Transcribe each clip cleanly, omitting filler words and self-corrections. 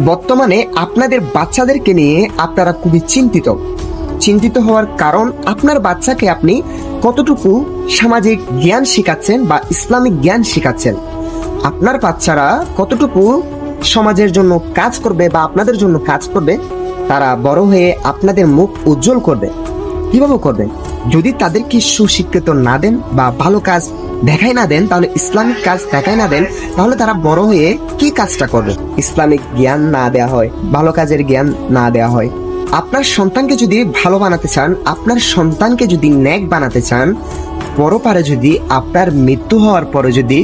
বর্তমানে আপনাদের বাচ্চাদেরকে নিয়ে আপনারা খুবই চিন্তিত হওয়ার কারণ আপনার বাচ্চাকে আপনি কতটুকু সামাজিক জ্ঞান শেখাচ্ছেন বা ইসলামিক জ্ঞান শেখাচ্ছেন। আপনার বাচ্চারা কতটুকু সমাজের জন্য কাজ করবে বা আপনাদের জন্য কাজ করবে, তারা বড় হয়ে আপনাদের মুখ উজ্জ্বল করবে। কিভাবে করবেন? যদি তাদেরকে সুশিক্ষিত না দেন বা ভালো কাজ দেখাই না দেন, তাহলে ইসলামিক কাজ দেখাই না দেন, তাহলে তারা বড় হয়ে কি কাজটা করবে? ইসলামিক জ্ঞান না দেওয়া হয়, ভালো কাজের জ্ঞান না দেওয়া হয়। আপনার সন্তানকে যদি ভালো বানাতে চান, আপনার সন্তানকে যদি নেক বানাতে চান, পরপারে যদি আপনার মৃত্যু হওয়ার পরে যদি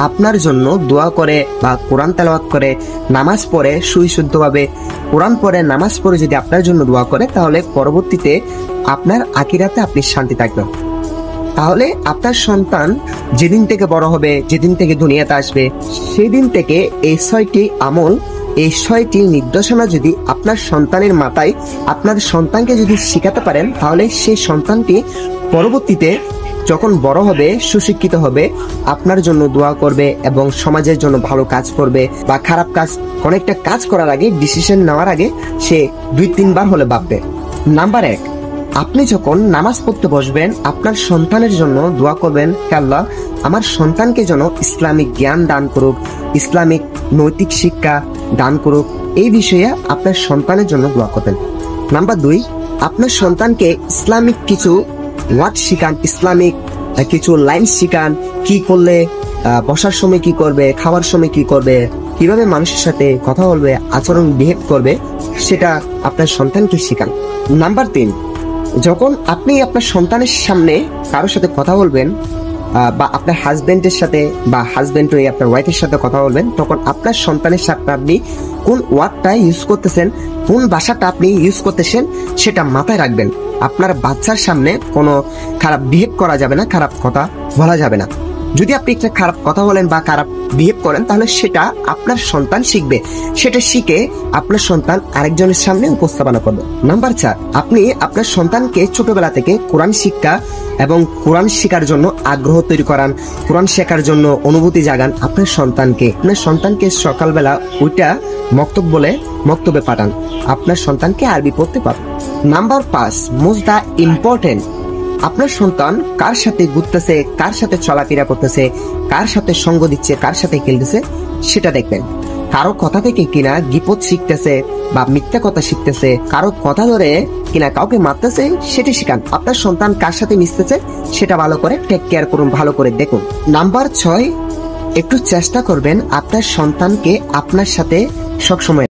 আপনার জন্য দোয়া করে বা কোরআন তেলাওয়াত করে, নামাজ পড়ে, সুবিশুদ্ধভাবে কোরআন পড়ে, নামাজ পড়ে যদি আপনার জন্য দোয়া করে, তাহলে পরবর্তীতে আপনার আখিরাতে আপনি শান্তি থাকবেন। তাহলে আপনার সন্তান যেদিন থেকে বড় হবে, যেদিন থেকে দুনিয়াতে আসবে, সেদিন থেকে এই 6টি আমল, এই 6টি নির্দেশনা যদি আপনার সন্তানের মাথায়, আপনার সন্তানকে যদি শেখাতে পারেন, তাহলে সেই সন্তানটি পরবর্তীতে যখন বড় হবে, সুশিক্ষিত হবে, আপনার জন্য দোয়া করবে এবং সমাজের জন্য ভালো কাজ করবে। বা খারাপ কাজ, অনেকটা কাজ করার আগে, ডিসিশন নেওয়ার আগে সে 2-3 বার হলে ভাববে। নাম্বার 1, আপনি যখন নামাজ পড়তে বসবেন, আপনার সন্তানের জন্য দোয়া করবেন, আল্লাহ আমার সন্তানকে যেন ইসলামিক জ্ঞান দান করুক, ইসলামিক নৈতিক শিক্ষা দান করুক। এই বিষয়ে আপনার সন্তানের জন্য দোয়া করবেন। নাম্বার 2, আপনার সন্তানকে ইসলামিক কিছু ওয়ার্ড শিখান, ইসলামিক কিছু লাইন শিখান। কি করলে বসার সময় কি করবে, খাওয়ার সময় কি করবে, কিভাবে মানুষের সাথে কথা বলবে, আচরণ বিহেভ করবে, সেটা আপনার সন্তানকে শিখান। নাম্বার 3, যখন আপনি আপনার সন্তানের সামনে কারোর সাথে কথা বলবেন, বা আপনার হাজবেন্ডের সাথে বা হাজবেন্ড হয়ে আপনার ওয়াইফের সাথে কথা বলবেন, তখন আপনার সন্তানের সাথে আপনি কোন ওয়ার্ডটা ইউজ করতেছেন, কোন ভাষাটা আপনি ইউজ করতেছেন, সেটা মাথায় রাখবেন। আপনার বাচ্চার সামনে কোনো খারাপ বিহেভ করা যাবে না, খারাপ কথা বলা যাবে না। যদি আপনি একটা খারাপ কথা বলেন বা খারাপ বিহেভ করেন, তাহলে সেটা আপনার সন্তান শিখবে, সেটা শিখে আপনার সন্তান আরেকজনের সামনে উপস্থাপনা করবে। নাম্বার 4, আপনি আপনার সন্তানকে ছোটবেলা থেকে কোরআন শিক্ষা এবং কোরআন শেখার জন্য আগ্রহ তৈরি করান, কোরআন শেখার জন্য অনুভূতি জাগান। আপনার সন্তানকে সকালবেলা ওইটা মক্তবে পাঠান, আপনার সন্তানকে আরবি পড়তে পারবেন। নাম্বার 5, মোস্ট দা ইম্পর্টেন্ট, আপনার সন্তান কার সাথে ঘুরতেছে, কার সাথে চলাফেরা করতেছে, কার সাথে সঙ্গ দিচ্ছে, কার সাথে খেলতেছে, সেটা দেখবেন। কারো কথা থেকে কিনা গীপত শিখতেছে বা মিথ্যা কথা শিখতেছে, কারো কথা ধরে কিনা কাউকে মারতেছে, সেটা শিখান। আপনার সন্তান কার সাথে মিশতেছে সেটা ভালো করে টেক কেয়ার করুন, ভালো করে দেখুন। নাম্বার 6, একটু চেষ্টা করবেন আপনার সন্তানকে আপনার সাথে সবসময়